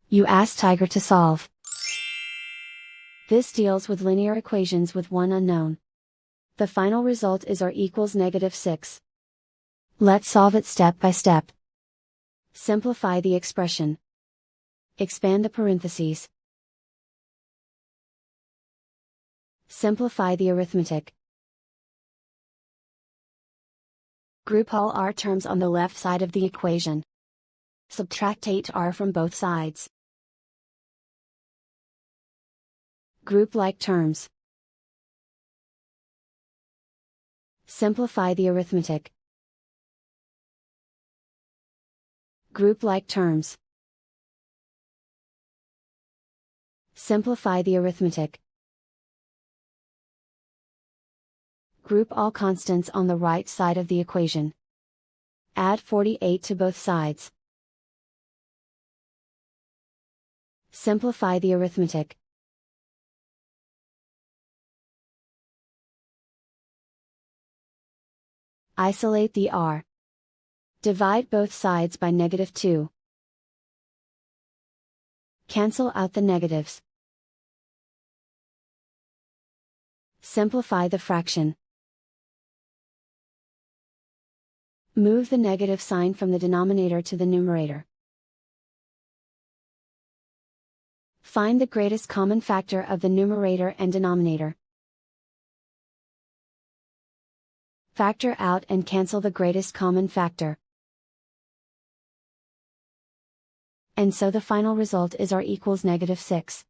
You ask Tiger to solve. This deals with linear equations with one unknown. The final result is r equals -6. Let's solve it step by step. Simplify the expression. Expand the parentheses. Simplify the arithmetic. Group all r terms on the left side of the equation. Subtract 8r from both sides. Group like terms. Simplify the arithmetic. Group like terms. Simplify the arithmetic. Group all constants on the right side of the equation. Add 48 to both sides. Simplify the arithmetic. Isolate the r. Divide both sides by -2. Cancel out the negatives. Simplify the fraction. Move the negative sign from the denominator to the numerator. Find the greatest common factor of the numerator and denominator. Factor out and cancel the greatest common factor. And so the final result is r equals -6.